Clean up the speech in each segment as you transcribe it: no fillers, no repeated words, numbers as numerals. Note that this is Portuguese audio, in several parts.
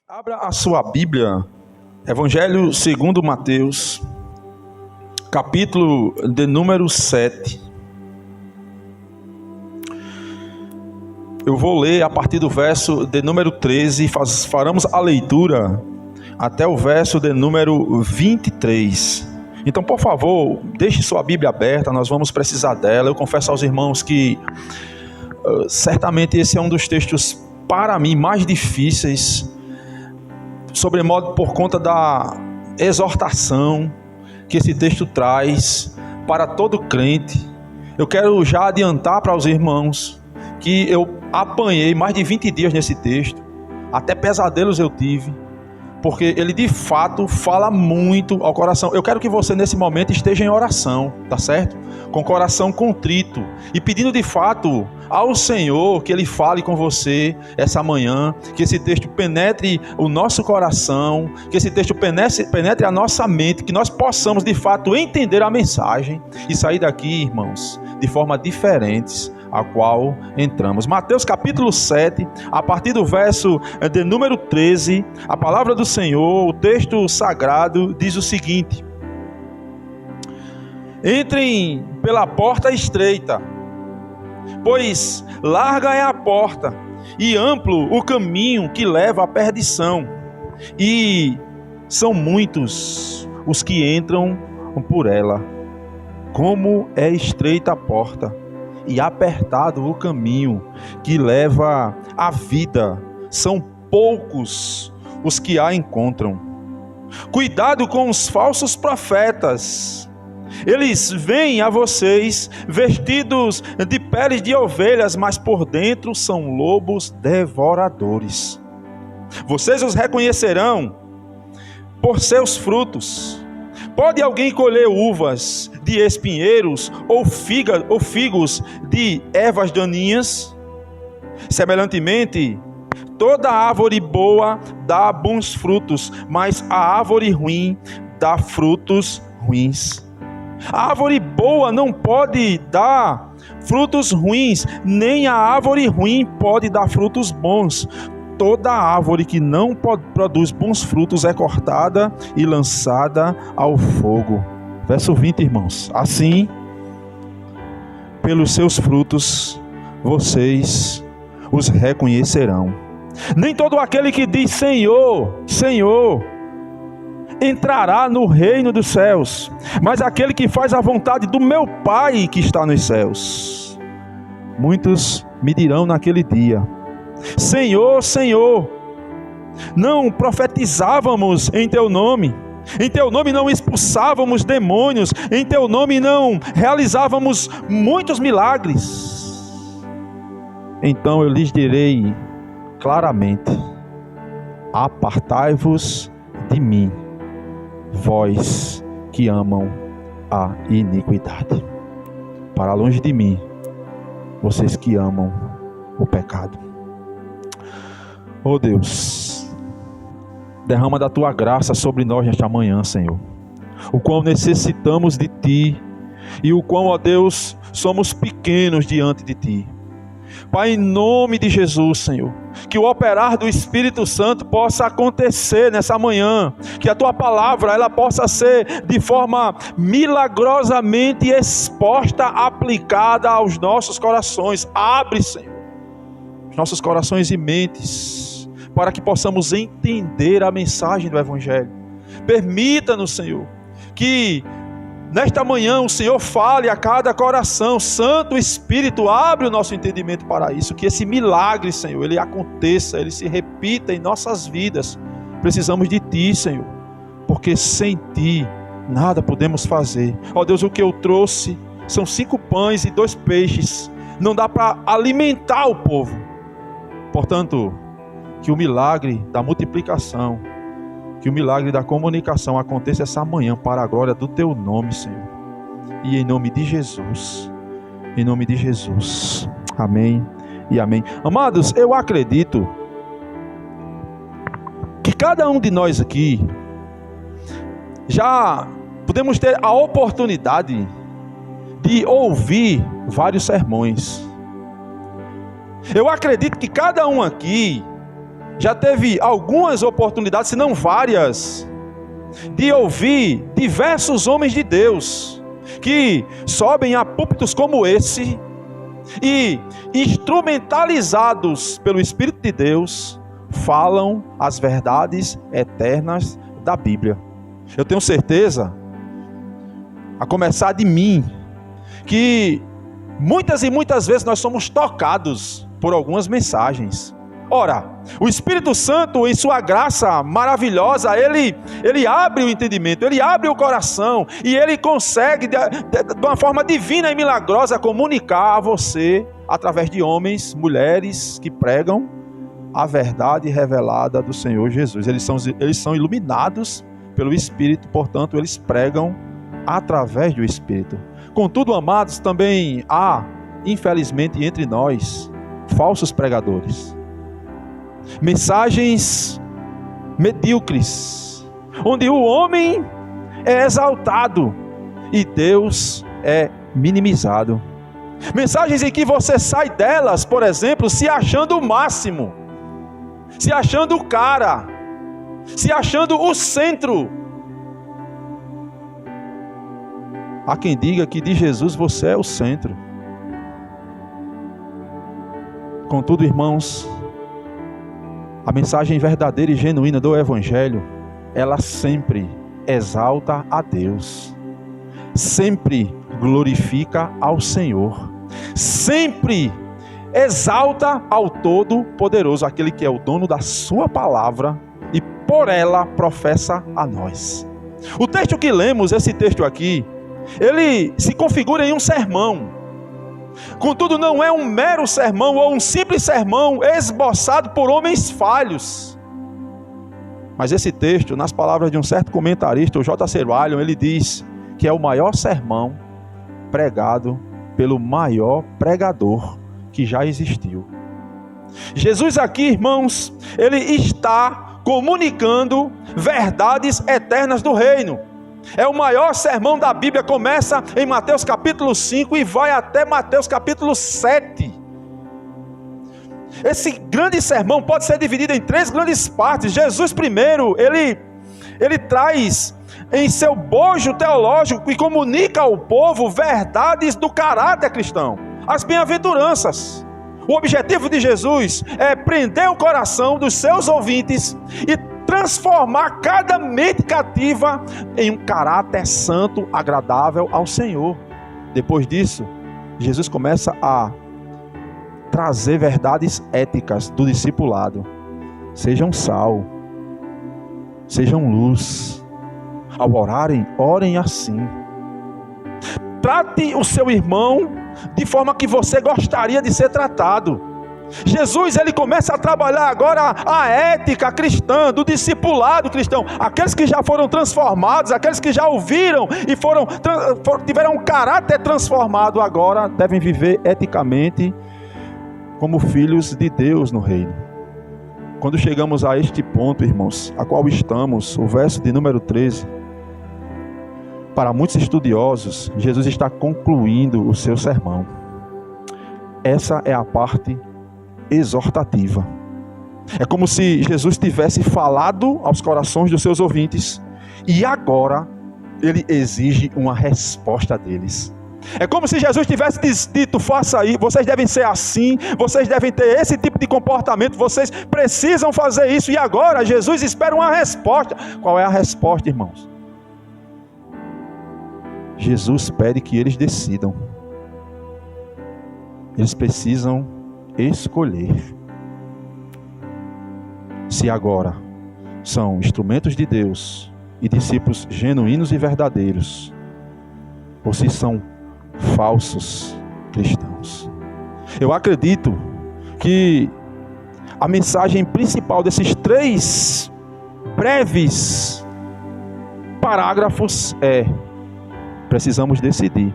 Abra a sua Bíblia, Evangelho segundo Mateus, capítulo de número 7. Eu vou ler a partir do verso de número 13 e faremos a leitura até o verso de número 23. Então, por favor, deixe sua Bíblia aberta, nós vamos precisar dela. Eu confesso aos irmãos que certamente esse é um dos textos, para mim, mais difíceis, sobremodo por conta da exortação que esse texto traz para todo crente. Eu quero já adiantar para os irmãos que eu apanhei mais de 20 dias nesse texto, até pesadelos eu tive, porque ele de fato fala muito ao coração. Eu quero que você nesse momento esteja em oração, tá certo? Com o coração contrito e pedindo de fato ao Senhor que Ele fale com você essa manhã, que esse texto penetre o nosso coração, que esse texto penetre a nossa mente, que nós possamos de fato entender a mensagem e sair daqui, irmãos, de forma diferente a qual entramos. Mateus capítulo 7, a partir do verso de número 13, a palavra do Senhor, o texto sagrado, diz o seguinte: entrem pela porta estreita, pois larga é a porta e amplo o caminho que leva à perdição, e são muitos os que entram por ela. Como é estreita a porta e apertado o caminho que leva à vida, são poucos os que a encontram. Cuidado com os falsos profetas. Eles vêm a vocês vestidos de peles de ovelhas, mas por dentro são lobos devoradores. Vocês os reconhecerão por seus frutos. Pode alguém colher uvas de espinheiros ou figos de ervas daninhas? Semelhantemente, toda árvore boa dá bons frutos, mas a árvore ruim dá frutos ruins. A árvore boa não pode dar frutos ruins, nem a árvore ruim pode dar frutos bons. Toda árvore que não produz bons frutos é cortada e lançada ao fogo. Verso 20, irmãos. Assim, pelos seus frutos, vocês os reconhecerão. Nem todo aquele que diz Senhor, Senhor, entrará no reino dos céus, mas aquele que faz a vontade do meu Pai que está nos céus. Muitos me dirão naquele dia: Senhor, Senhor, não profetizávamos em teu nome? Em teu nome não expulsávamos demônios? Em teu nome não realizávamos muitos milagres? Então eu lhes direi claramente: apartai-vos de mim, vós que amam a iniquidade. Para longe de mim, vocês que amam o pecado. Oh Deus, derrama da Tua graça sobre nós nesta manhã, Senhor. O quão necessitamos de Ti e o quão, ó Deus, somos pequenos diante de Ti. Pai, em nome de Jesus, Senhor, que o operar do Espírito Santo possa acontecer nessa manhã, que a Tua palavra ela possa ser de forma milagrosamente exposta, aplicada aos nossos corações. Abre, Senhor, os nossos corações e mentes, para que possamos entender a mensagem do Evangelho. Permita-nos, Senhor, que nesta manhã o Senhor fale a cada coração. Santo Espírito, abre o nosso entendimento para isso, que esse milagre, Senhor, ele aconteça, ele se repita em nossas vidas. Precisamos de Ti, Senhor, porque sem Ti nada podemos fazer. Ó Deus, o que eu trouxe são 5 pães e 2 peixes, não dá para alimentar o povo. Portanto, que o milagre da multiplicação, que o milagre da comunicação aconteça essa manhã para a glória do Teu nome, Senhor. E em nome de Jesus. Em nome de Jesus. Amém e amém. Amados, eu acredito que cada um de nós aqui já podemos ter a oportunidade de ouvir vários sermões. Eu acredito que cada um aqui já teve algumas oportunidades, se não várias, de ouvir diversos homens de Deus que sobem a púlpitos como esse e, instrumentalizados pelo Espírito de Deus, falam as verdades eternas da Bíblia. Eu tenho certeza, a começar de mim, que muitas e muitas vezes nós somos tocados por algumas mensagens. Ora, o Espírito Santo, em sua graça maravilhosa, ele abre o entendimento, ele abre o coração, e ele consegue, de uma forma divina e milagrosa, comunicar a você, através de homens, mulheres que pregam a verdade revelada do Senhor Jesus. Eles são iluminados pelo Espírito, portanto, eles pregam através do Espírito. Contudo, amados, também há, infelizmente, entre nós, falsos pregadores. Mensagens medíocres, onde o homem é exaltado e Deus é minimizado. Mensagens em que você sai delas, por exemplo, se achando o máximo, se achando o cara, se achando o centro. Há quem diga que de Jesus você é o centro. Contudo, irmãos, a mensagem verdadeira e genuína do Evangelho, ela sempre exalta a Deus, sempre glorifica ao Senhor, sempre exalta ao Todo-Poderoso, aquele que é o dono da sua palavra e por ela professa a nós. O texto que lemos, esse texto aqui, ele se configura em um sermão. Contudo, não é um mero sermão ou um simples sermão esboçado por homens falhos. Mas esse texto, nas palavras de um certo comentarista, o J.C. Ryle, ele diz que é o maior sermão pregado pelo maior pregador que já existiu. Jesus aqui, irmãos, ele está comunicando verdades eternas do reino. É o maior sermão da Bíblia, começa em Mateus capítulo 5 e vai até Mateus capítulo 7. Esse grande sermão pode ser dividido em 3 grandes partes. Jesus primeiro, ele traz em seu bojo teológico e comunica ao povo verdades do caráter cristão, as bem-aventuranças. O objetivo de Jesus é prender o coração dos seus ouvintes e transformar cada mente cativa em um caráter santo, agradável ao Senhor. Depois disso, Jesus começa a trazer verdades éticas do discipulado. Sejam sal, sejam luz. Ao orarem, orem assim. Trate o seu irmão de forma que você gostaria de ser tratado. Jesus, ele começa a trabalhar agora a ética cristã, do discipulado cristão. Aqueles que já foram transformados, aqueles que já ouviram e tiveram um caráter transformado, agora devem viver eticamente como filhos de Deus no reino. Quando chegamos a este ponto, irmãos, a qual estamos, o verso de número 13, para muitos estudiosos, Jesus está concluindo o seu sermão. Essa é a parte exortativa. É como se Jesus tivesse falado aos corações dos seus ouvintes e agora ele exige uma resposta deles. É como se Jesus tivesse dito: faça aí, vocês devem ser assim, vocês devem ter esse tipo de comportamento, vocês precisam fazer isso. E agora Jesus espera uma resposta. Qual é a resposta, irmãos? Jesus pede que eles decidam. Eles precisam escolher se agora são instrumentos de Deus e discípulos genuínos e verdadeiros, ou se são falsos cristãos. Eu acredito que a mensagem principal desses 3 breves parágrafos é: precisamos decidir,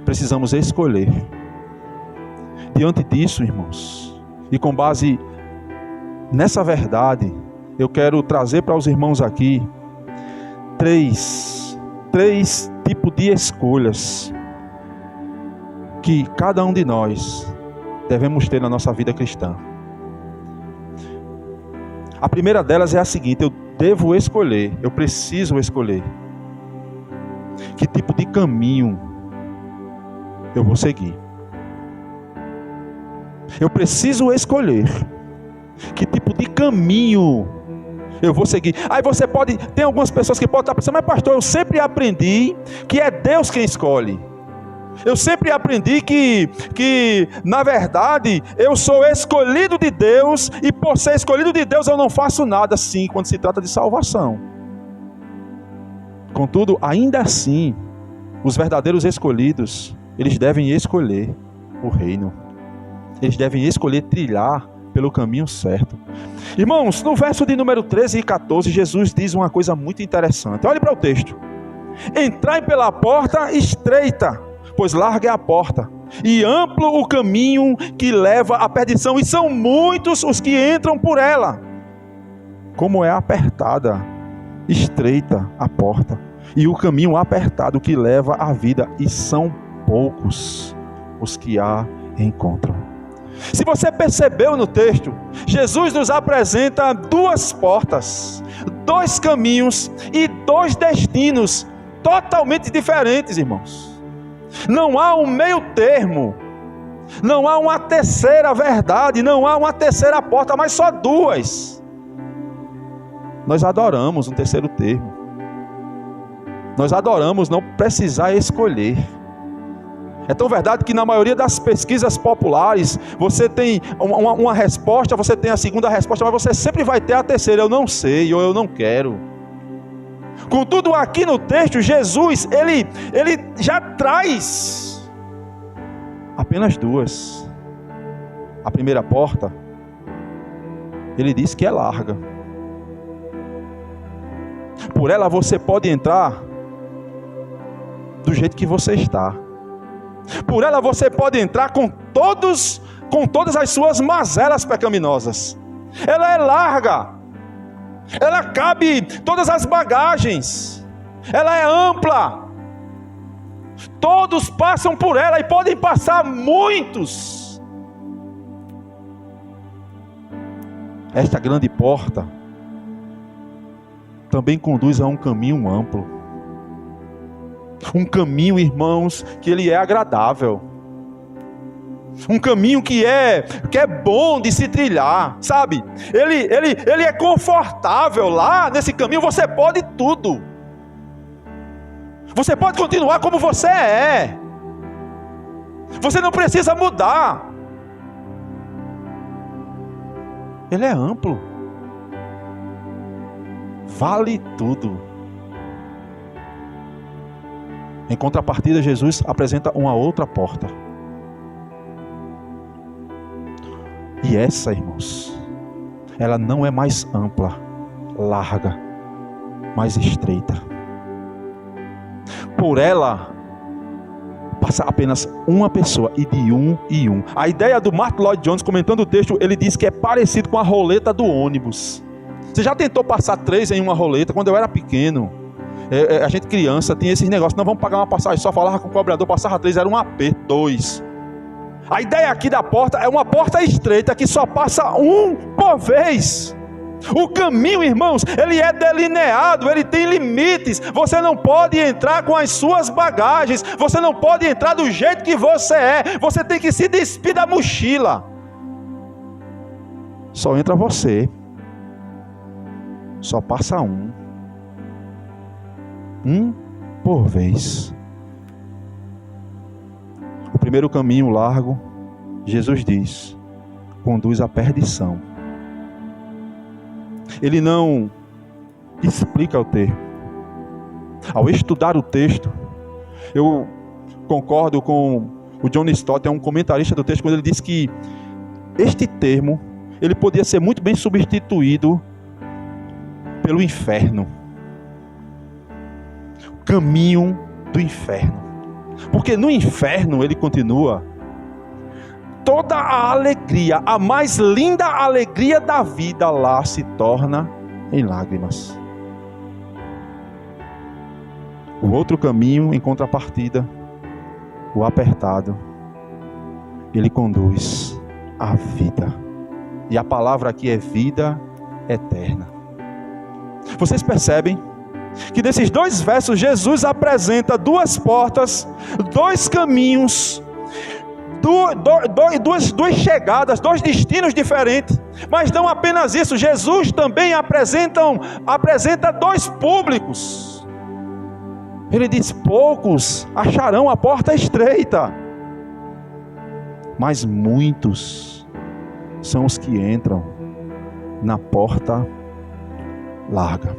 precisamos escolher. Diante disso, irmãos, e com base nessa verdade, eu quero trazer para os irmãos aqui três tipos de escolhas que cada um de nós devemos ter na nossa vida cristã. A primeira delas é a seguinte: eu devo escolher, eu preciso escolher que tipo de caminho eu vou seguir. Eu preciso escolher que tipo de caminho eu vou seguir. Aí você pode, tem algumas pessoas que podem estar pensando: mas pastor, eu sempre aprendi que é Deus quem escolhe. Eu sempre aprendi que na verdade eu sou escolhido de Deus, e por ser escolhido de Deus eu não faço nada. Sim, quando se trata de salvação. Contudo, ainda assim, os verdadeiros escolhidos, eles devem escolher o reino. Eles devem escolher trilhar pelo caminho certo. Irmãos, no verso de número 13 e 14, Jesus diz uma coisa muito interessante. Olhe para o texto: entrai pela porta estreita, pois larga é a porta, e amplo o caminho que leva à perdição, e são muitos os que entram por ela. Como é apertada, estreita a porta, e o caminho apertado que leva à vida, e são poucos os que a encontram. Se você percebeu no texto, Jesus nos apresenta duas portas, dois caminhos e dois destinos totalmente diferentes, irmãos. Não há um meio termo, não há uma terceira verdade, não há uma terceira porta, mas só duas. Nós adoramos um terceiro termo. Nós adoramos não precisar escolher. É tão verdade que na maioria das pesquisas populares, você tem uma resposta, você tem a segunda resposta, mas você sempre vai ter a terceira: eu não sei, ou eu não quero. Contudo, aqui no texto, Jesus, ele já traz apenas duas. A primeira porta, ele diz que é larga. Por ela você pode entrar do jeito que você está. Por ela você pode entrar com todas as suas mazelas pecaminosas. Ela é larga. Ela cabe todas as bagagens. Ela é ampla. Todos passam por ela, e podem passar muitos. Esta grande porta também conduz a um caminho amplo. Um caminho, irmãos, que ele é agradável. Um caminho que é bom de se trilhar, sabe? Ele é confortável. Lá nesse caminho você pode tudo. Você pode continuar como você é. Você não precisa mudar. Ele é amplo. Vale tudo. Em contrapartida, Jesus apresenta uma outra porta. E essa, irmãos, ela não é mais ampla, larga, mais estreita. Por ela passa apenas uma pessoa, e de um em um. A ideia do Martyn Lloyd-Jones, comentando o texto, ele diz que é parecido com a roleta do ônibus. Você já tentou passar 3 em uma roleta? Quando eu era pequeno, a gente criança tinha esses negócios: não, vamos pagar uma passagem só, falava com o cobrador, passava 3, era um aperto, 2. A ideia aqui da porta é uma porta estreita que só passa um por vez. O caminho, irmãos, ele é delineado, ele tem limites. Você não pode entrar com as suas bagagens, você não pode entrar do jeito que você é. Você tem que se despir da mochila. Só entra você. Só passa um por vez. O primeiro caminho largo, Jesus diz, conduz à perdição. Ele não explica o termo. Ao estudar o texto, eu concordo com o John Stott, é um comentarista do texto, quando ele diz que este termo, ele podia ser muito bem substituído pelo inferno. Caminho do inferno. Porque no inferno, ele continua, toda a alegria, a mais linda alegria da vida lá se torna em lágrimas. O outro caminho, em contrapartida, o apertado, ele conduz à vida. E a palavra aqui é vida eterna. Vocês percebem que nesses 2 versos Jesus apresenta 2 portas, 2 caminhos, duas chegadas, 2 destinos diferentes. Mas não apenas isso, Jesus também apresenta 2 públicos. Ele diz: poucos acharão a porta estreita, mas muitos são os que entram na porta larga.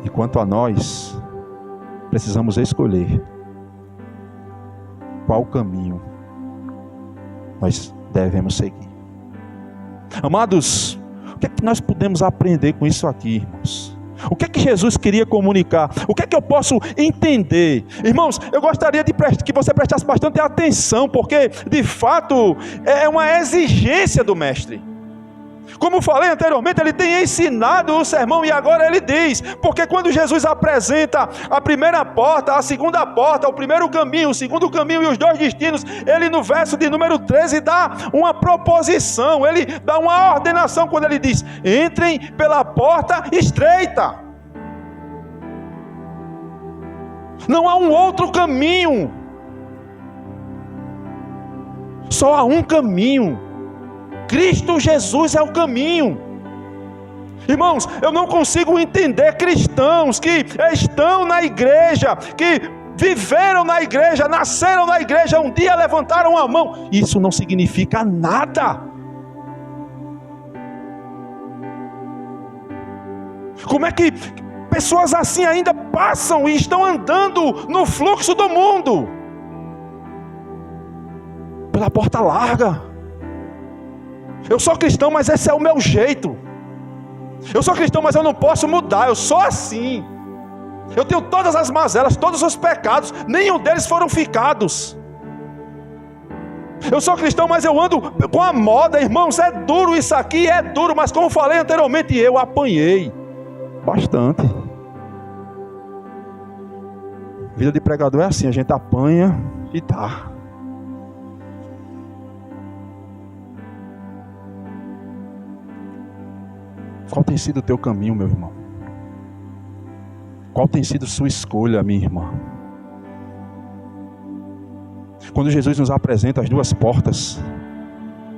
E quanto a nós, precisamos escolher qual caminho nós devemos seguir. Amados, o que é que nós podemos aprender com isso aqui, irmãos? O que é que Jesus queria comunicar? O que é que eu posso entender? Irmãos, eu gostaria que você prestasse bastante atenção, porque de fato é uma exigência do Mestre. Como falei anteriormente, ele tem ensinado o sermão e agora ele diz, porque quando Jesus apresenta a primeira porta, a segunda porta, o primeiro caminho, o segundo caminho e os 2 destinos, ele no verso de número 13 dá uma proposição, ele dá uma ordenação quando ele diz: entrem pela porta estreita. Não há um outro caminho, só há um caminho. Cristo Jesus é o caminho. Irmãos, eu não consigo entender cristãos que estão na igreja, que viveram na igreja, nasceram na igreja, um dia levantaram a mão. Isso não significa nada. Como é que pessoas assim ainda passam e estão andando no fluxo do mundo? Pela porta larga. Eu sou cristão, mas esse é o meu jeito. Eu sou cristão, mas eu não posso mudar. Eu sou assim. Eu tenho todas as mazelas, todos os pecados, nenhum deles foram ficados. Eu sou cristão, mas eu ando com a moda, irmãos. É duro isso aqui, é duro. Mas como falei anteriormente, eu apanhei bastante. Vida de pregador é assim, a gente apanha e tá. Qual tem sido o teu caminho, meu irmão? Qual tem sido sua escolha, minha irmã? Quando Jesus nos apresenta as 2 portas,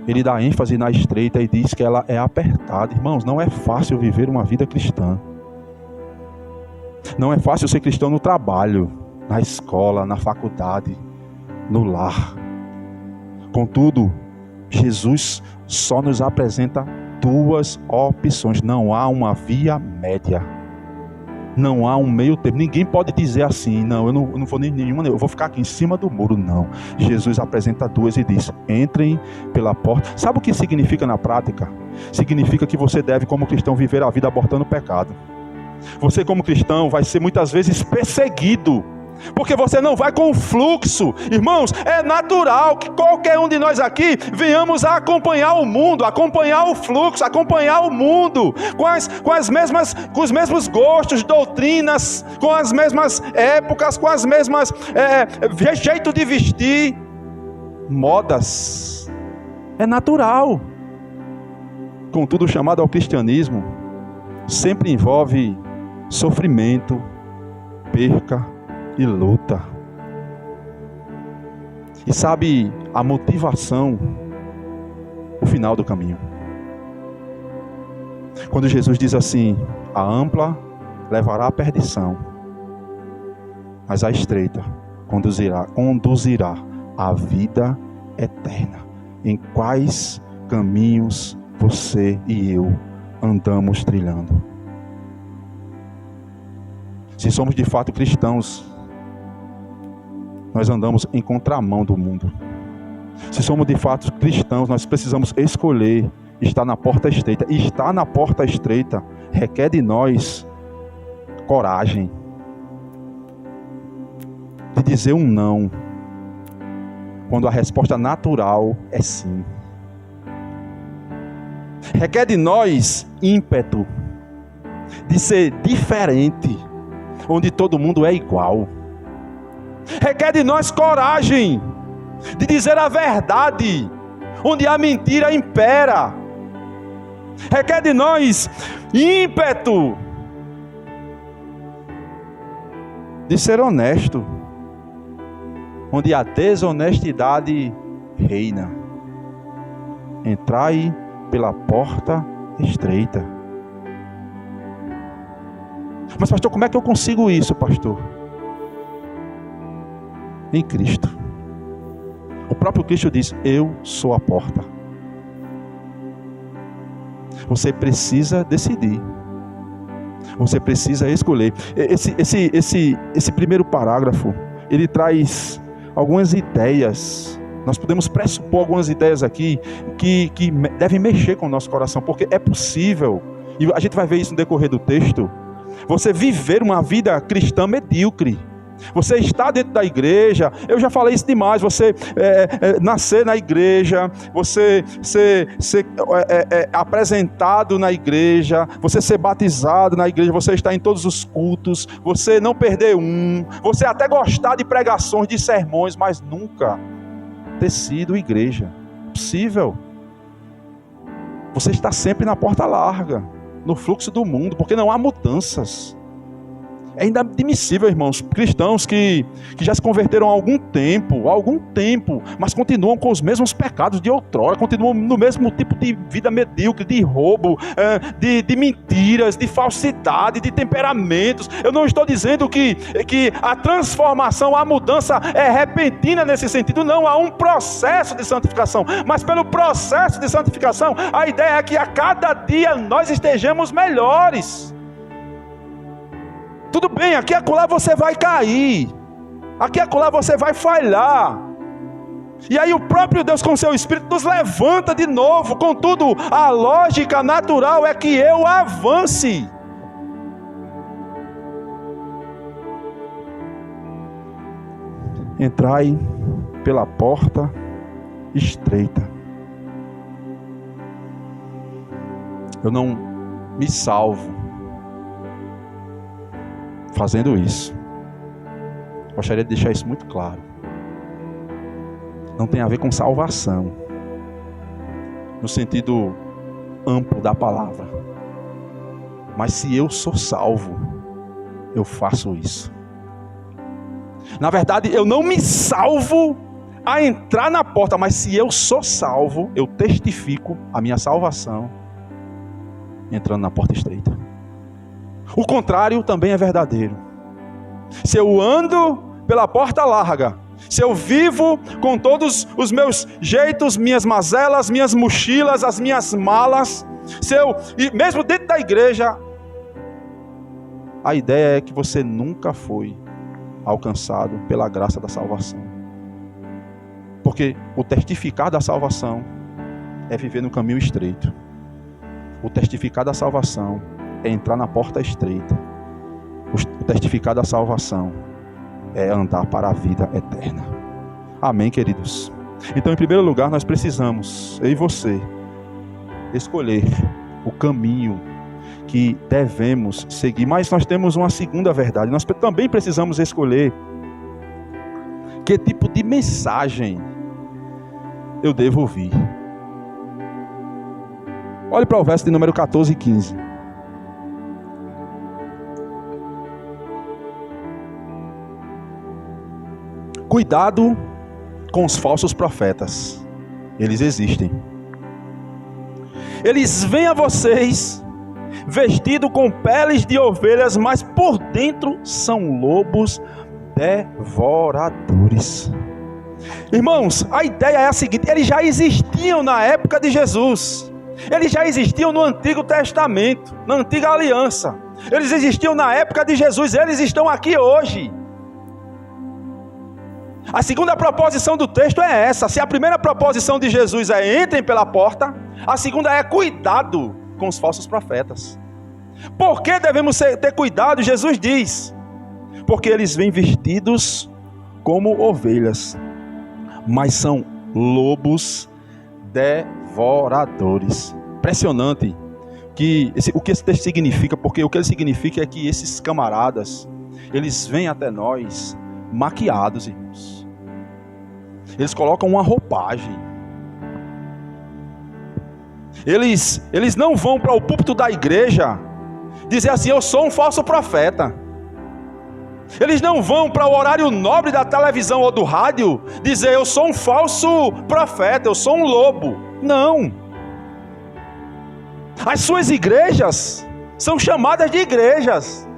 Ele dá ênfase na estreita e diz que ela é apertada. Irmãos, não é fácil viver uma vida cristã. Não é fácil ser cristão no trabalho, na escola, na faculdade, no lar. Contudo, Jesus só nos apresenta 2 opções. Não há uma via média. Não há um meio termo. Ninguém pode dizer assim: não, eu não vou nenhuma, eu vou ficar aqui em cima do muro. Não. Jesus apresenta 2 e diz: entrem pela porta. Sabe o que significa na prática? Significa que você deve, como cristão, viver a vida abortando o pecado. Você, como cristão, vai ser muitas vezes perseguido, porque você não vai com o fluxo. Irmãos, é natural que qualquer um de nós aqui venhamos a acompanhar o mundo, acompanhar o fluxo, acompanhar o mundo, com os mesmos gostos, doutrinas, com as mesmas épocas, com as mesmas jeito de vestir, modas. É natural. Contudo, o chamado ao cristianismo sempre envolve sofrimento, perca e luta. E sabe a motivação, o final do caminho. Quando Jesus diz assim: a ampla levará à perdição, mas a estreita conduzirá à vida eterna. Em quais caminhos você e eu andamos trilhando? Se somos de fato cristãos, nós andamos em contramão do mundo. Se somos de fato cristãos, nós precisamos escolher estar na porta estreita. E estar na porta estreita requer de nós coragem de dizer um não, quando a resposta natural é sim. Requer de nós ímpeto de ser diferente, onde todo mundo é igual. Requer de nós coragem de dizer a verdade, onde a mentira impera. requer de nós ímpeto de ser honesto, onde a desonestidade reina. Entrai pela porta estreita. Mas pastor, como é que eu consigo isso, pastor? Em Cristo. O próprio Cristo diz: eu sou a porta. Você precisa decidir. Você precisa escolher. Esse primeiro parágrafo, ele traz algumas ideias. Nós podemos pressupor algumas ideias aqui que devem mexer com o nosso coração, porque é possível, e a gente vai ver isso no decorrer do texto, você viver uma vida cristã medíocre. Você está dentro da igreja, eu já falei isso demais, você nascer na igreja, você ser apresentado na igreja, você ser batizado na igreja, você estar em todos os cultos, você não perder você até gostar de pregações, de sermões, mas nunca ter sido igreja. Possível. Você está sempre na porta larga, no fluxo do mundo, porque não há mudanças. É inadmissível, irmãos, cristãos que já se converteram há algum tempo, mas continuam com os mesmos pecados de outrora, continuam no mesmo tipo de vida medíocre, de roubo, de mentiras, de falsidade, de temperamentos. Eu não estou dizendo que a transformação, a mudança é repentina nesse sentido, não, há um processo de santificação, mas pelo processo de santificação, a ideia é que a cada dia nós estejamos melhores. Tudo bem, aqui e acolá você vai cair, aqui e acolá você vai falhar, e aí o próprio Deus com seu Espírito nos levanta de novo. Contudo, a lógica natural é que eu avance. Entrai pela porta estreita. Eu não me salvo fazendo isso. Gostaria de deixar isso muito claro. Não tem a ver com salvação, no sentido amplo da palavra. Mas se eu sou salvo, eu faço isso. Na verdade, eu não me salvo a entrar na porta, mas se eu sou salvo, eu testifico a minha salvação entrando na porta estreita. O contrário também é verdadeiro. Se eu ando pela porta larga, se eu vivo com todos os meus jeitos, minhas mazelas, minhas mochilas, as minhas malas, e mesmo dentro da igreja, a ideia é que você nunca foi alcançado pela graça da salvação. Porque o testificar da salvação é viver no caminho estreito. O testificar da salvação é entrar na porta estreita. O testificar da salvação é andar para a vida eterna. Amém, queridos? Então, em primeiro lugar, nós precisamos, eu e você, escolher o caminho que devemos seguir. Mas nós temos uma segunda verdade. Nós também precisamos escolher que tipo de mensagem eu devo ouvir. Olhe para o verso de número 14 e 15. Cuidado com os falsos profetas. Eles existem. Eles vêm a vocês vestidos com peles de ovelhas, mas por dentro são lobos devoradores. Irmãos, a ideia é a seguinte: eles já existiam na época de Jesus. Eles já existiam no Antigo Testamento, na Antiga Aliança. Eles existiam na época de Jesus, eles estão aqui hoje. A segunda proposição do texto é essa. Se a primeira proposição de Jesus é entrem pela porta, a segunda é cuidado com os falsos profetas. Por que devemos ter cuidado? Jesus diz: porque eles vêm vestidos como ovelhas, mas são lobos devoradores. Impressionante o que esse texto significa, porque o que ele significa é que esses camaradas, eles vêm até nós maquiados, irmãos. Eles colocam uma roupagem. Eles não vão para o púlpito da igreja dizer assim: eu sou um falso profeta. Eles não vão para o horário nobre da televisão ou do rádio dizer: eu sou um falso profeta, eu sou um lobo. Não. As suas igrejas são chamadas de igrejas.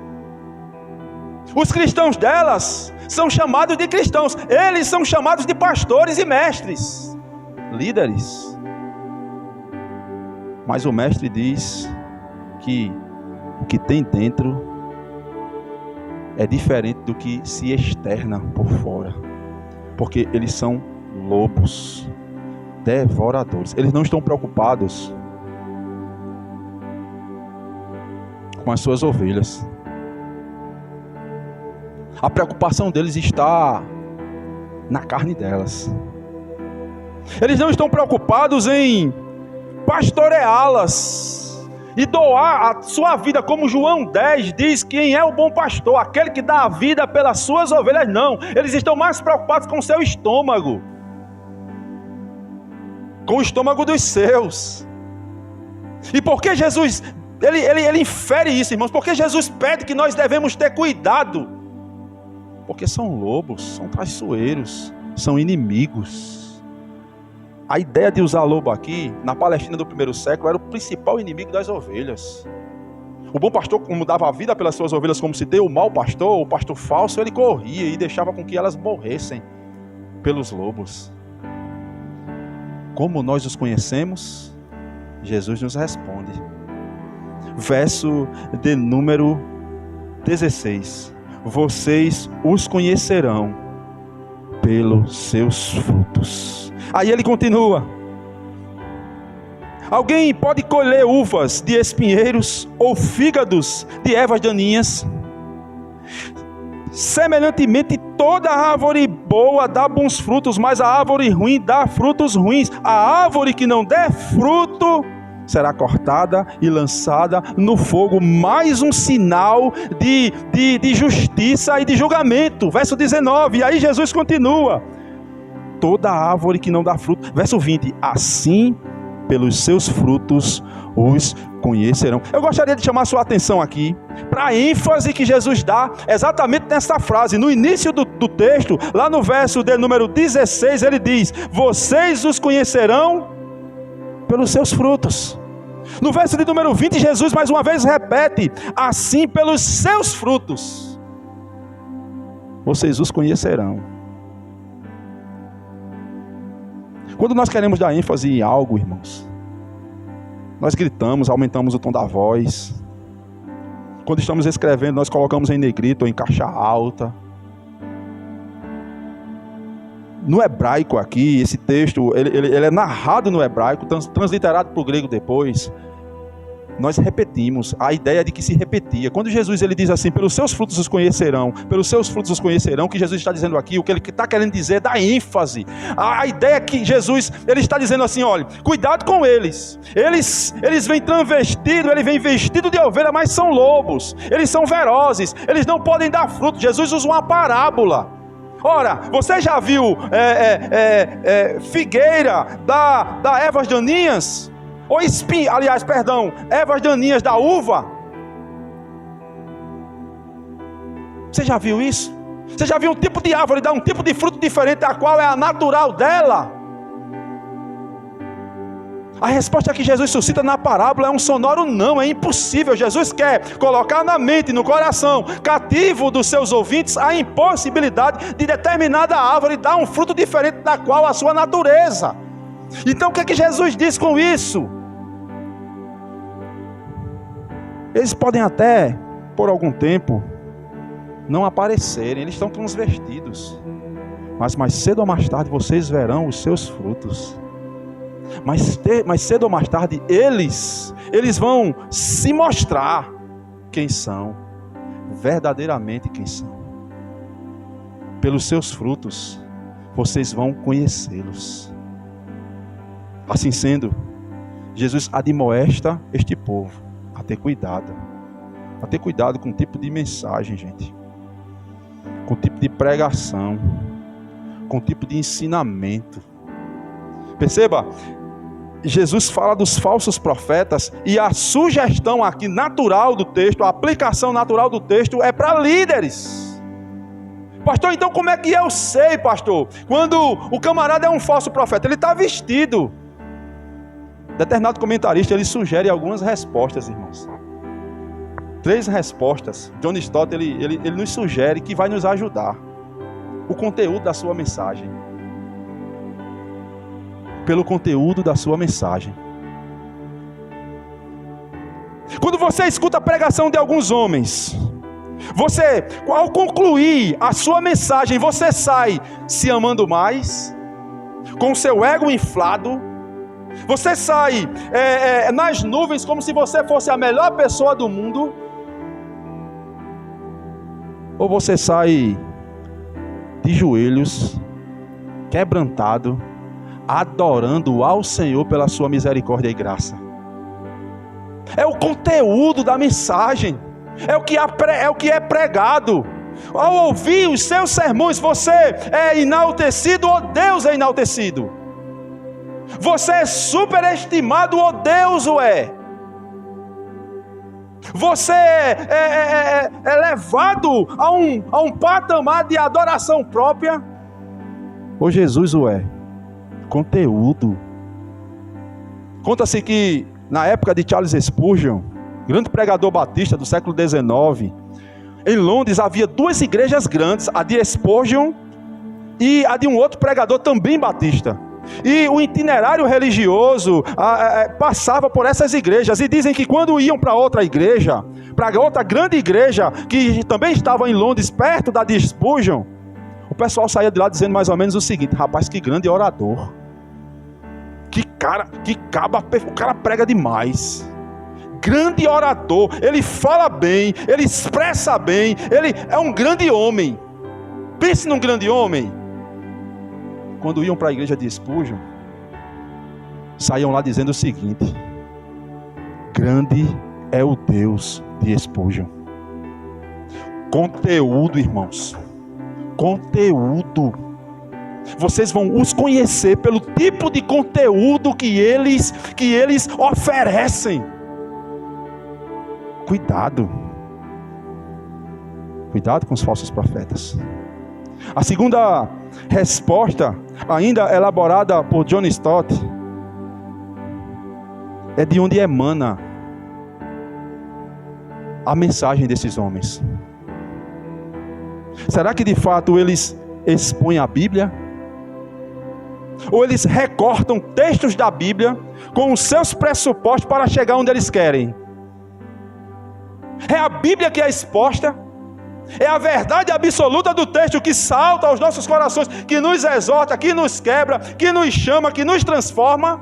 Os cristãos delas são chamados de cristãos. Eles são chamados de pastores e mestres, líderes. Mas o mestre diz que o que tem dentro é diferente do que se externa por fora. Porque eles são lobos, devoradores. Eles não estão preocupados com as suas ovelhas. A preocupação deles está na carne delas. Eles não estão preocupados em pastoreá-las e doar a sua vida, como João 10 diz: quem é o bom pastor? Aquele que dá a vida pelas suas ovelhas. Não, eles estão mais preocupados com o seu estômago, com o estômago dos seus. E por que Jesus, ele infere isso, irmãos? Porque Jesus pede que nós devemos ter cuidado, porque são lobos, são traiçoeiros, são inimigos. A ideia de usar lobo aqui, na Palestina do primeiro século, era o principal inimigo das ovelhas. O bom pastor, como dava a vida pelas suas ovelhas, como se deu, o mau pastor, o pastor falso, ele corria e deixava com que elas morressem pelos lobos. Como nós os conhecemos? Jesus nos responde. Verso de número 16. Vocês os conhecerão pelos seus frutos. Aí ele continua: alguém pode colher uvas de espinheiros ou fígados de ervas daninhas? Semelhantemente, toda árvore boa dá bons frutos, mas a árvore ruim dá frutos ruins. A árvore que não der fruto será cortada e lançada no fogo. Mais um sinal de justiça e de julgamento. Verso 19, e aí Jesus continua: toda árvore que não dá fruto. Verso 20, assim pelos seus frutos os conhecerão. Eu gostaria de chamar a sua atenção aqui para a ênfase que Jesus dá exatamente nessa frase. No início do texto, lá no verso de número 16, ele diz: vocês os conhecerão pelos seus frutos. No verso de número 20, Jesus mais uma vez repete: assim pelos seus frutos vocês os conhecerão. Quando nós queremos dar ênfase em algo, irmãos, nós gritamos, aumentamos o tom da voz. Quando estamos escrevendo, nós colocamos em negrito ou em caixa alta. No hebraico aqui, esse texto, ele é narrado no hebraico, transliterado para o grego depois. Nós repetimos, a ideia de que se repetia. Quando Jesus ele diz assim: pelos seus frutos os conhecerão, pelos seus frutos os conhecerão, o que Jesus está dizendo aqui, o que ele está querendo dizer, dá ênfase. A ideia é que Jesus, ele está dizendo assim: olha, cuidado com eles. Eles vêm travestidos, eles vêm vestidos de ovelha, mas são lobos. Eles são ferozes, eles não podem dar fruto. Jesus usa uma parábola. Ora, você já viu figueira da ervas daninhas? Ou ervas daninhas da uva? Você já viu isso? Você já viu um tipo de árvore dar um tipo de fruto diferente da qual é a natural dela? A resposta que Jesus suscita na parábola é um sonoro não, é impossível. Jesus quer colocar na mente, no coração cativo dos seus ouvintes a impossibilidade de determinada árvore dar um fruto diferente da qual a sua natureza. Então o que é que Jesus diz com isso? Eles podem até, por algum tempo, não aparecerem, eles estão transvestidos, mas mais cedo ou mais tarde vocês verão os seus frutos. Mais cedo ou mais tarde eles vão se mostrar quem são, verdadeiramente quem são. Pelos seus frutos vocês vão conhecê-los. Assim sendo, Jesus admoesta este povo a ter cuidado com o tipo de mensagem, gente, com o tipo de pregação, com o tipo de ensinamento. Perceba, Jesus fala dos falsos profetas, e a sugestão aqui natural do texto, a aplicação natural do texto é para líderes. Pastor, então como é que eu sei, pastor? Quando o camarada é um falso profeta, ele está vestido. Determinado comentarista, ele sugere algumas respostas, irmãos. 3 respostas. John Stott, ele nos sugere que vai nos ajudar. O conteúdo da sua mensagem. Pelo conteúdo da sua mensagem. Quando você escuta a pregação de alguns homens, você, ao concluir a sua mensagem, você sai se amando mais, com o seu ego inflado, você sai nas nuvens como se você fosse a melhor pessoa do mundo, ou você sai de joelhos, quebrantado, adorando ao Senhor pela sua misericórdia e graça. É o conteúdo da mensagem, é o que é pregado. Ao ouvir os seus sermões, você é enaltecido ou Deus é enaltecido? Você é superestimado ou Deus o é? Você é levado a um patamar de adoração própria ou Jesus o é? Conteúdo. Conta-se que na época de Charles Spurgeon, grande pregador batista do século XIX, em Londres havia 2 igrejas grandes, a de Spurgeon e a de um outro pregador também batista. E o itinerário religioso passava por essas igrejas, e dizem que quando iam para outra igreja, para outra grande igreja que também estava em Londres, perto da de Spurgeon, o pessoal saía de lá dizendo mais ou menos o seguinte: rapaz, que grande orador, o cara prega demais, grande orador, ele fala bem, ele expressa bem, ele é um grande homem. Pense num grande homem. Quando iam para a igreja de Spurgeon, saíam lá dizendo o seguinte: grande é o Deus de Spurgeon. Conteúdo, irmãos, conteúdo. Vocês vão os conhecer pelo tipo de conteúdo que eles oferecem. Cuidado com os falsos profetas. A segunda resposta, ainda elaborada por John Stott, é de onde emana a mensagem desses homens. Será que de fato eles expõem a Bíblia? Ou eles recortam textos da Bíblia com os seus pressupostos para chegar onde eles querem? É a Bíblia que é exposta? É a verdade absoluta do texto que salta aos nossos corações, que nos exorta, que nos quebra, que nos chama, que nos transforma?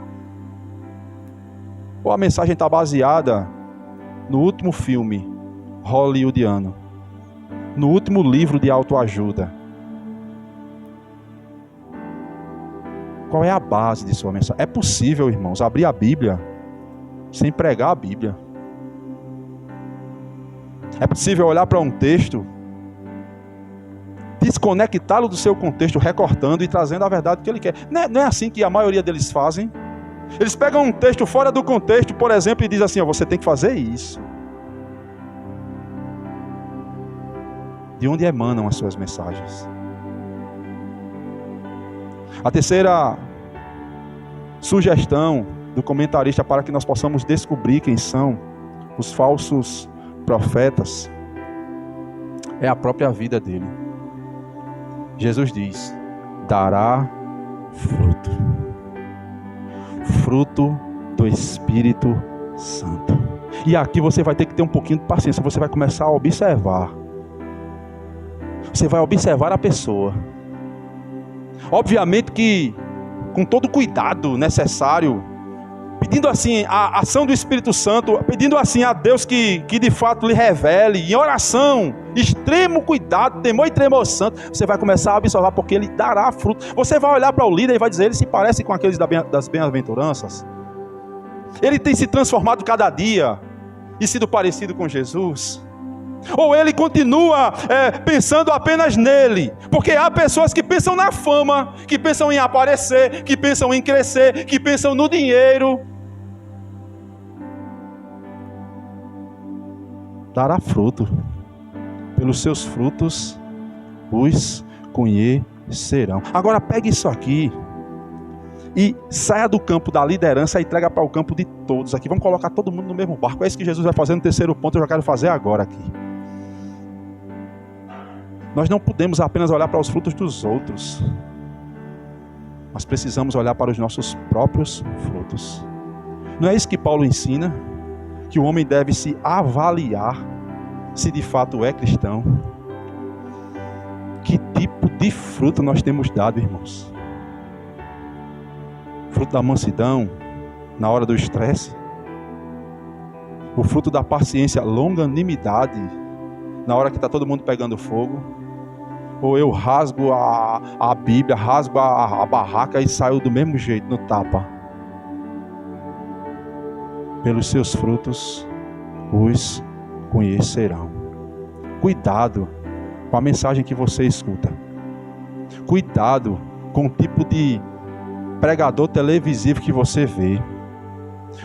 Ou a mensagem está baseada no último filme hollywoodiano, no último livro de autoajuda? Qual é a base de sua mensagem? É possível, irmãos, abrir a Bíblia sem pregar a Bíblia. É possível olhar para um texto, desconectá-lo do seu contexto, recortando e trazendo a verdade que ele quer. Não é assim que a maioria deles fazem. Eles pegam um texto fora do contexto, por exemplo, e dizem assim: você tem que fazer isso. De onde emanam as suas mensagens? A terceira sugestão do comentarista para que nós possamos descobrir quem são os falsos profetas é a própria vida dele. Jesus diz: dará fruto do Espírito Santo. E aqui você vai ter que ter um pouquinho de paciência. Você vai começar a observar. Você vai observar a pessoa. Obviamente que com todo o cuidado necessário, pedindo assim a ação do Espírito Santo, pedindo assim a Deus que de fato lhe revele, em oração, extremo cuidado, temor e tremor santo, você vai começar a observar, porque ele dará fruto. Você vai olhar para o líder e vai dizer: ele se parece com aqueles das bem-aventuranças, ele tem se transformado cada dia e sido parecido com Jesus. Ou ele continua pensando apenas nele? Porque há pessoas que pensam na fama, que pensam em aparecer, que pensam em crescer, que pensam no dinheiro. Dará fruto. Pelos seus frutos os conhecerão. Agora pegue isso aqui e saia do campo da liderança e entrega para o campo de todos aqui. Vamos colocar todo mundo no mesmo barco. É isso que Jesus vai fazer no terceiro ponto. Eu já quero fazer agora aqui. Nós não podemos apenas olhar para os frutos dos outros. Nós precisamos olhar para os nossos próprios frutos. Não é isso que Paulo ensina? Que o homem deve se avaliar se de fato é cristão. Que tipo de fruto nós temos dado, irmãos? Fruto da mansidão na hora do estresse? O fruto da paciência, longanimidade na hora que está todo mundo pegando fogo? Ou eu rasgo a Bíblia, rasgo a barraca e saio do mesmo jeito, no tapa? Pelos seus frutos os conhecerão. Cuidado com a mensagem que você escuta. Cuidado com o tipo de pregador televisivo que você vê.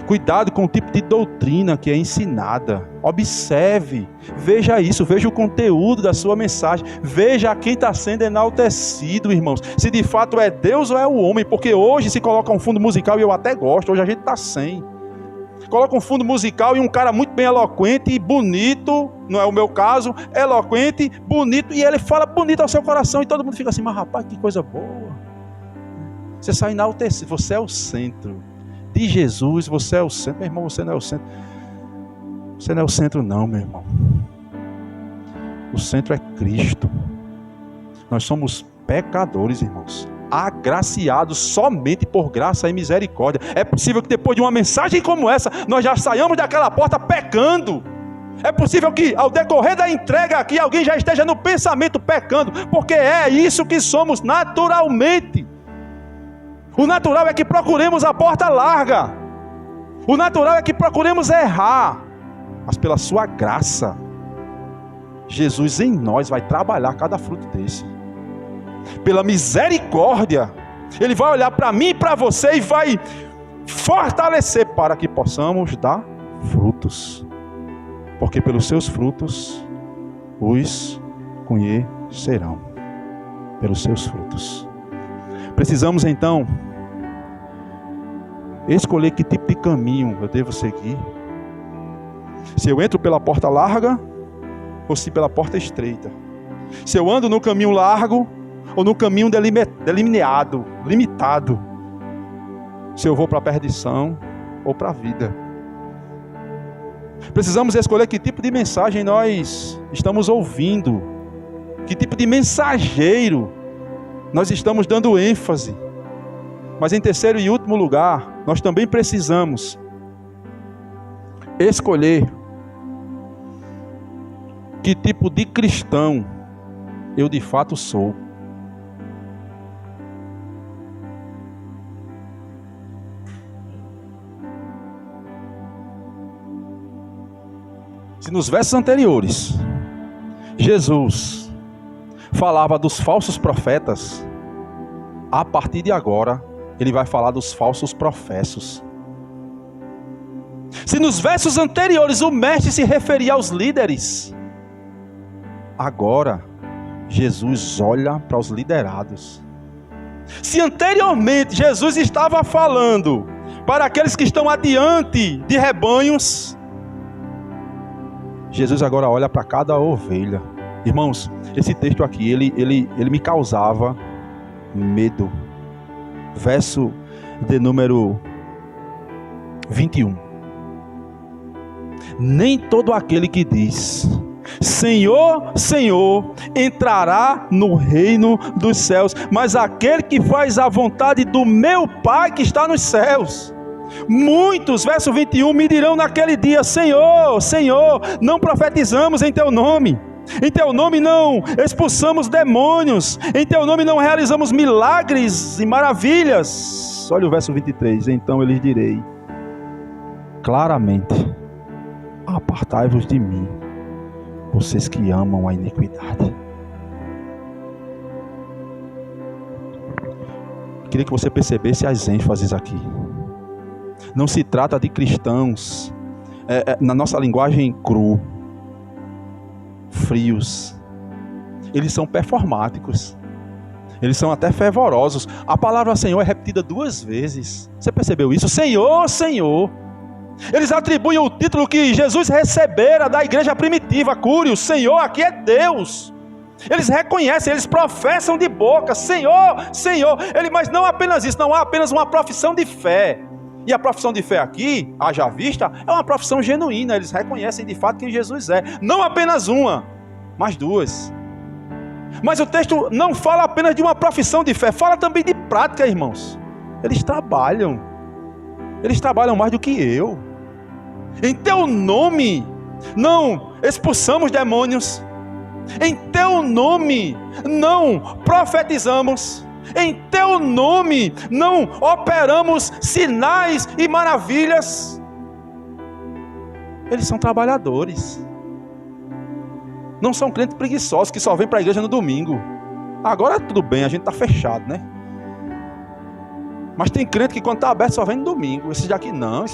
Cuidado com o tipo de doutrina que é ensinada. Observe, veja isso, veja o conteúdo da sua mensagem, veja quem está sendo enaltecido, irmãos. Se de fato é Deus ou é o homem, porque hoje se coloca um fundo musical e eu até gosto, hoje a gente está sem. Coloca um fundo musical e um cara muito bem eloquente e bonito, não é o meu caso, eloquente, bonito, e ele fala bonito ao seu coração e todo mundo fica assim, mas rapaz, que coisa boa. Você sai enaltecido, você é o centro. De Jesus, você é o centro. Meu irmão, você não é o centro. Você não é o centro não, meu irmão. O centro é Cristo. Nós somos pecadores, irmãos, agraciados somente por graça e misericórdia. É possível que depois de uma mensagem como essa, nós já saiamos daquela porta pecando. É possível que ao decorrer da entrega aqui, alguém já esteja no pensamento pecando, porque é isso que somos naturalmente. O natural é que procuremos a porta larga. O natural é que procuremos errar. Mas pela sua graça, Jesus em nós vai trabalhar cada fruto desse. Pela misericórdia, Ele vai olhar para mim e para você e vai fortalecer para que possamos dar frutos. Porque pelos seus frutos os conhecerão. Pelos seus frutos. Precisamos então escolher que tipo de caminho eu devo seguir. Se eu entro pela porta larga ou se pela porta estreita. Se eu ando no caminho largo ou no caminho delimitado. Se eu vou para a perdição ou para a vida. Precisamos escolher que tipo de mensagem nós estamos ouvindo. Que tipo de mensageiro nós estamos dando ênfase. Mas em terceiro e último lugar, nós também precisamos escolher que tipo de cristão eu de fato sou. Se nos versos anteriores, Jesus falava dos falsos profetas, a partir de agora, Ele vai falar dos falsos professos. Se nos versos anteriores o mestre se referia aos líderes, agora Jesus olha para os liderados. Se anteriormente Jesus estava falando para aqueles que estão adiante de rebanhos, Jesus agora olha para cada ovelha. Irmãos, esse texto aqui, ele me causava medo. Verso de número 21. Nem todo aquele que diz Senhor, Senhor, entrará no reino dos céus, mas aquele que faz a vontade do meu Pai que está nos céus. Muitos, verso 21, me dirão naquele dia: Senhor, Senhor, não profetizamos em teu nome, em teu nome não expulsamos demônios, em teu nome não realizamos milagres e maravilhas. Olha o verso 23. Então eu lhes direi claramente: apartai-vos de mim, Vocês que amam a iniquidade. Queria que você percebesse as ênfases aqui. Não se trata de cristãos, na nossa linguagem, cru, frios. Eles são performáticos. Eles são até fervorosos. A palavra Senhor é repetida 2 vezes. Você percebeu isso? Senhor, Senhor. Eles atribuem o título que Jesus recebera da igreja primitiva. Cúrio, Senhor, aqui é Deus. Eles reconhecem, eles professam de boca, Senhor, Senhor. Mas não apenas isso, não há apenas uma profissão de fé. E a profissão de fé aqui, haja vista, é uma profissão genuína. Eles reconhecem de fato quem Jesus é. Não apenas uma, mas 2. Mas o texto não fala apenas de uma profissão de fé, fala também de prática, irmãos. Eles trabalham mais do que eu. Em teu nome não expulsamos demônios, em teu nome não profetizamos, em teu nome não operamos sinais e maravilhas. Eles são trabalhadores. Não são crentes preguiçosos que só vêm para a igreja no domingo. Agora tudo bem, a gente está fechado, né? Mas tem crente que quando está aberto só vem no domingo. Esses daqui não,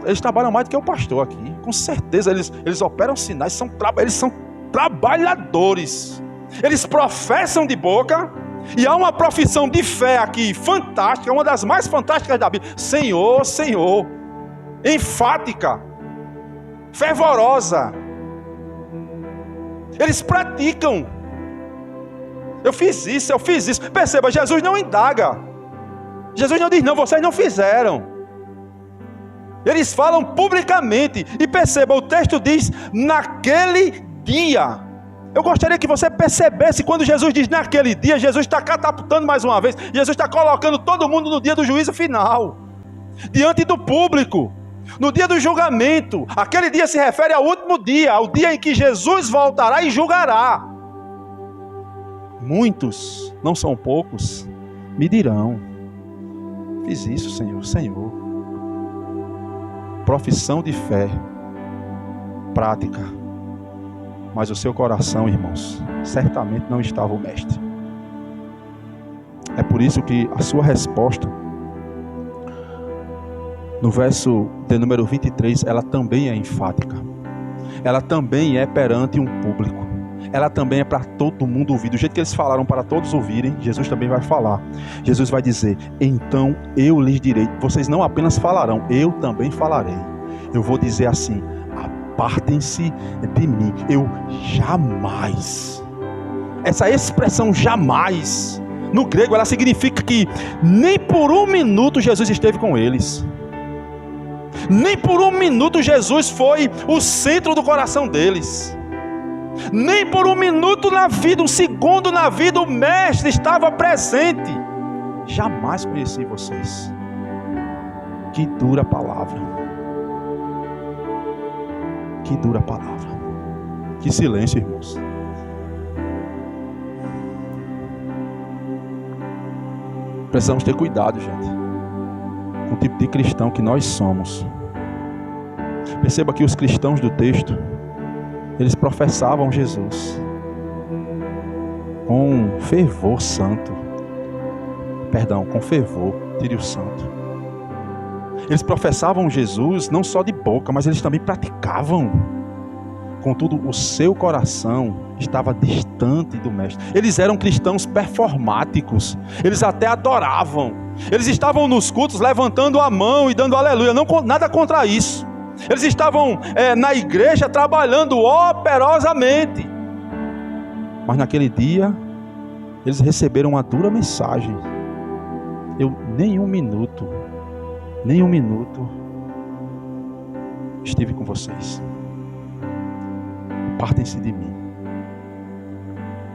eles trabalham mais do que o pastor aqui. Com certeza, eles operam sinais, eles são trabalhadores. Eles professam de boca. E há uma profissão de fé aqui fantástica, uma das mais fantásticas da Bíblia. Senhor, Senhor. Enfática. Fervorosa. Eles praticam. Eu fiz isso. Perceba, Jesus não indaga. Jesus não diz, não, vocês não fizeram. Eles falam publicamente. E perceba, o texto diz, naquele dia. Eu gostaria que você percebesse, quando Jesus diz naquele dia, Jesus está catapultando mais uma vez. Jesus está colocando todo mundo no dia do juízo final. Diante do público. No dia do julgamento. Aquele dia se refere ao último dia, ao dia em que Jesus voltará e julgará. Muitos, não são poucos, me dirão, fiz isso, Senhor, Senhor. Profissão de fé, prática, mas o seu coração, irmãos, certamente não estava o mestre. É por isso que a sua resposta, no verso de número 23, ela também é enfática. Ela também é perante um público. Ela também é para todo mundo ouvir. Do jeito que eles falaram para todos ouvirem, Jesus também vai falar. Jesus vai dizer, então eu lhes direi. Vocês não apenas falarão, eu também falarei. Eu vou dizer assim, apartem-se de mim. Eu jamais. Essa expressão jamais, no grego, ela significa que nem por um minuto Jesus esteve com eles. Nem por um minuto Jesus foi o centro do coração deles. Nem por um minuto na vida, um segundo na vida, o mestre estava presente. Jamais conheci vocês. Que dura palavra. Que dura palavra. Que silêncio, irmãos. Precisamos ter cuidado, gente, com o tipo de cristão que nós somos. Perceba que os cristãos do texto, eles professavam Jesus com fervor santo. Com fervor, tire o santo. Eles professavam Jesus não só de boca, mas eles também praticavam. Contudo, o seu coração estava distante do mestre. Eles eram cristãos performáticos. Eles até adoravam. Eles estavam nos cultos levantando a mão e dando aleluia. Não, nada contra isso. Eles estavam na igreja trabalhando operosamente. Mas naquele dia, eles receberam uma dura mensagem. Eu nem um minuto estive com vocês. Apartem-se de mim,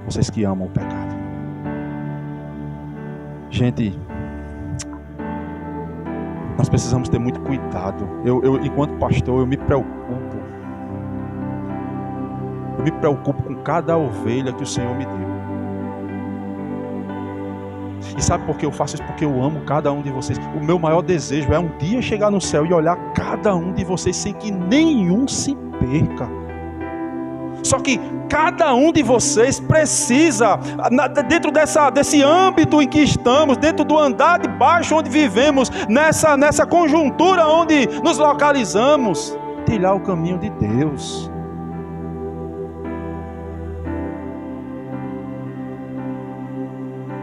vocês que amam o pecado. Gente, nós precisamos ter muito cuidado. Eu enquanto pastor, eu me preocupo com cada ovelha que o Senhor me deu. E sabe por que eu faço isso? Porque eu amo cada um de vocês. O meu maior desejo é um dia chegar no céu e olhar cada um de vocês sem que nenhum se perca. Só que cada um de vocês precisa, dentro desse âmbito em que estamos, dentro do andar de baixo onde vivemos, nessa conjuntura onde nos localizamos, trilhar o caminho de Deus.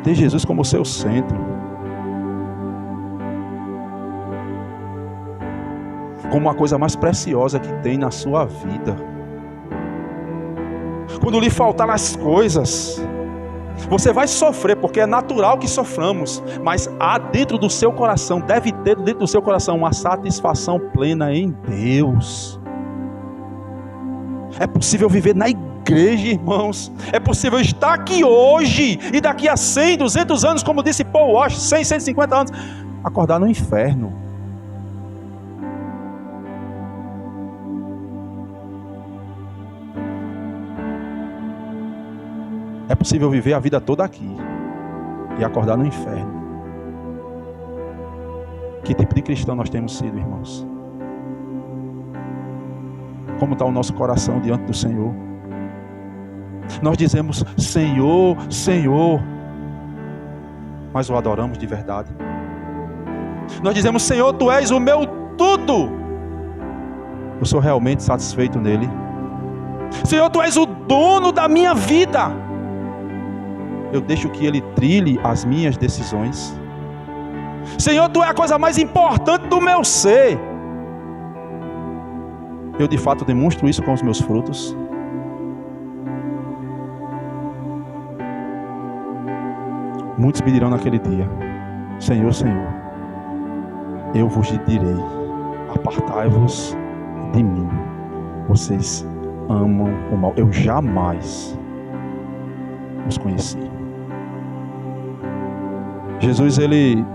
Ter Jesus como seu centro, como a coisa mais preciosa que tem na sua vida. Quando lhe faltar as coisas, você vai sofrer, porque é natural que soframos, mas há dentro do seu coração, deve ter dentro do seu coração uma satisfação plena em Deus. É possível viver na igreja, irmãos. É possível estar aqui hoje e daqui a 100, 200 anos, como disse Paul Washer, 100, 150 anos, acordar no inferno. É possível viver a vida toda aqui e acordar no inferno. Que tipo de cristão nós temos sido, irmãos? Como está o nosso coração diante do Senhor? Nós dizemos Senhor, Senhor, mas o adoramos de verdade? Nós dizemos Senhor, Tu és o meu tudo. Eu sou realmente satisfeito nele? Senhor, Tu és o dono da minha vida. Eu deixo que Ele trilhe as minhas decisões? Senhor, Tu é a coisa mais importante do meu ser. Eu de fato demonstro isso com os meus frutos? Muitos me dirão naquele dia: Senhor, Senhor, eu vos direi, apartai-vos de mim, vocês amam o mal. Eu jamais os conheci. Jesus, ele,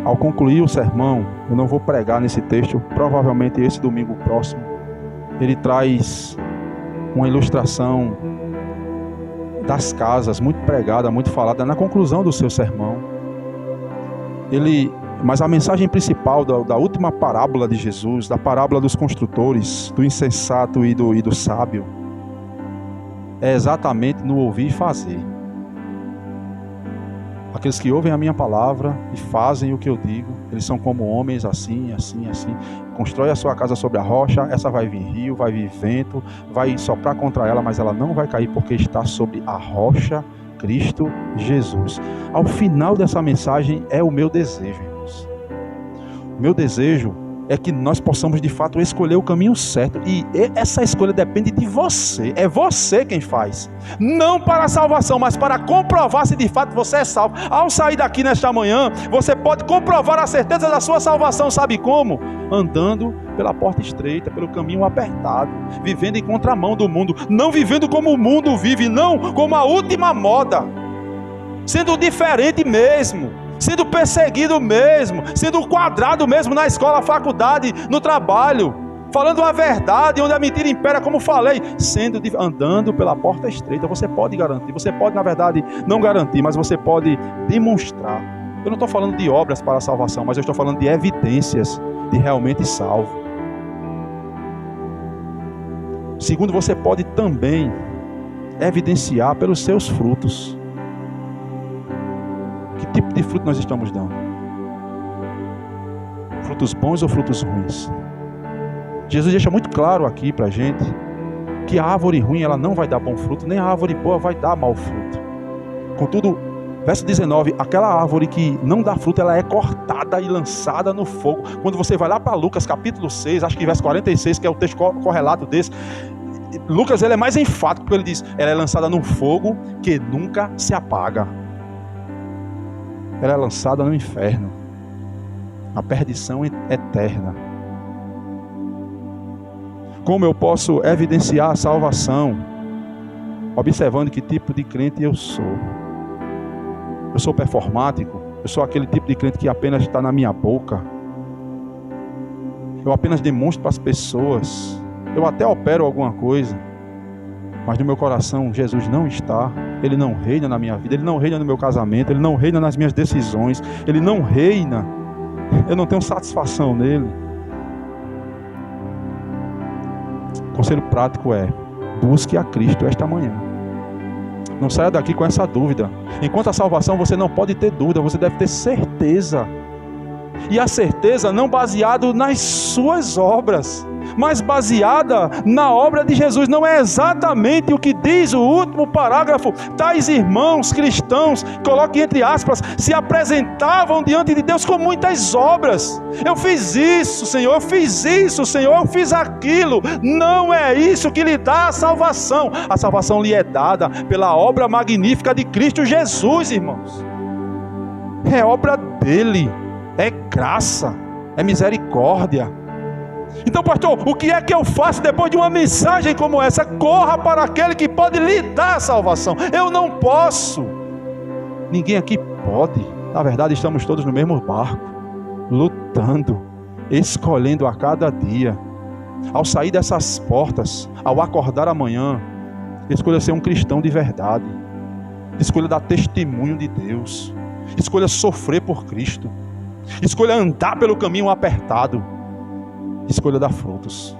ao concluir o sermão, eu não vou pregar nesse texto, provavelmente esse domingo próximo, ele traz uma ilustração das casas, muito pregada, muito falada, na conclusão do seu sermão. Mas a mensagem principal da última parábola de Jesus, da parábola dos construtores, do insensato e do sábio, é exatamente no ouvir e fazer. Aqueles que ouvem a minha palavra e fazem o que eu digo, eles são como homens assim, assim, assim. Constrói a sua casa sobre a rocha, essa vai vir rio, vai vir vento, vai soprar contra ela, mas ela não vai cair, porque está sobre a rocha, Cristo Jesus. Ao final dessa mensagem é o meu desejo, irmãos. O meu desejo é que nós possamos de fato escolher o caminho certo, e essa escolha depende de você, é você quem faz, não para a salvação, mas para comprovar se de fato você é salvo. Ao sair daqui nesta manhã, você pode comprovar a certeza da sua salvação, sabe como? Andando pela porta estreita, pelo caminho apertado, vivendo em contramão do mundo, não vivendo como o mundo vive, não como a última moda, sendo diferente mesmo, sendo perseguido mesmo, sendo quadrado mesmo na escola, faculdade, no trabalho, falando a verdade onde a mentira impera, como falei, andando pela porta estreita. Você pode garantir, você pode na verdade não garantir, mas você pode demonstrar. Eu não estou falando de obras para a salvação, mas eu estou falando de evidências de realmente salvo. Segundo, você pode também evidenciar pelos seus frutos. Que tipo de fruto nós estamos dando? Frutos bons ou frutos ruins? Jesus deixa muito claro aqui para a gente que a árvore ruim ela não vai dar bom fruto, nem a árvore boa vai dar mau fruto. Contudo, verso 19, aquela árvore que não dá fruto, ela é cortada e lançada no fogo. Quando você vai lá para Lucas capítulo 6, acho que verso 46, que é o texto correlato desse, Lucas ele é mais enfático, porque ele diz, ela é lançada num fogo que nunca se apaga. Ela é lançada no inferno, na perdição eterna. Como eu posso evidenciar a salvação? Observando que tipo de crente eu sou. Eu sou performático? Eu sou aquele tipo de crente que apenas está na minha boca? Eu apenas demonstro para as pessoas? Eu até opero alguma coisa, mas no meu coração Jesus não está. Ele não reina na minha vida, Ele não reina no meu casamento, Ele não reina nas minhas decisões, Ele não reina, eu não tenho satisfação nele. O conselho prático é: busque a Cristo esta manhã. Não saia daqui com essa dúvida. Enquanto a salvação você não pode ter dúvida, você deve ter certeza. E a certeza não baseada nas suas obras, mas baseada na obra de Jesus. Não é exatamente o que diz o último parágrafo. Tais irmãos cristãos, coloque entre aspas, se apresentavam diante de Deus com muitas obras. Eu fiz isso, Senhor, eu fiz isso, Senhor, eu fiz aquilo. Não é isso que lhe dá a salvação. A salvação lhe é dada pela obra magnífica de Cristo Jesus, irmãos. É obra dele, é graça, é misericórdia. Então, pastor, o que é que eu faço depois de uma mensagem como essa? Corra para aquele que pode lhe dar a salvação. Eu não posso. Ninguém aqui pode. Na verdade, estamos todos no mesmo barco, lutando, escolhendo a cada dia. Ao sair dessas portas, ao acordar amanhã, escolha ser um cristão de verdade. Escolha dar testemunho de Deus. Escolha sofrer por Cristo. Escolha andar pelo caminho apertado. Escolha dar frutos.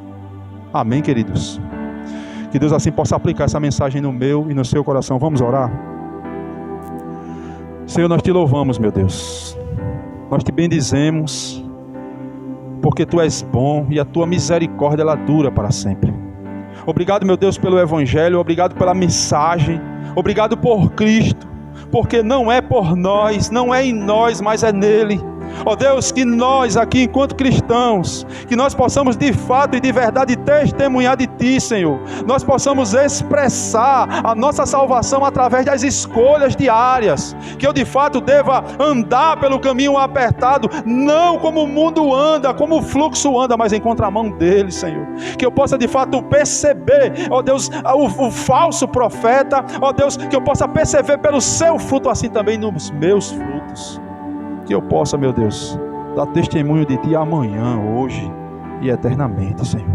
Amém, queridos? Que Deus assim possa aplicar essa mensagem no meu e no seu coração. Vamos orar? Senhor, nós te louvamos, meu Deus. Nós te bendizemos, porque tu és bom e a tua misericórdia ela dura para sempre. Obrigado, meu Deus, pelo Evangelho. Obrigado pela mensagem. Obrigado por Cristo, porque não é por nós, não é em nós, mas é nele. Ó Deus, que nós aqui enquanto cristãos, que nós possamos de fato e de verdade testemunhar de Ti, Senhor. Nós possamos expressar a nossa salvação através das escolhas diárias. Que eu de fato deva andar pelo caminho apertado, não como o mundo anda, como o fluxo anda, mas em contramão dele, Senhor. Que eu possa de fato perceber, ó Deus, o falso profeta, ó Deus, que eu possa perceber pelo seu fruto, assim também nos meus frutos. Que eu possa, meu Deus, dar testemunho de Ti amanhã, hoje e eternamente, Senhor.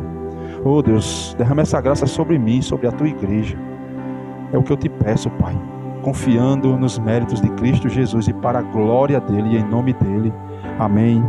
Oh Deus, derrama essa graça sobre mim, sobre a Tua igreja. É o que eu te peço, Pai, confiando nos méritos de Cristo Jesus e para a glória dEle e em nome dEle. Amém.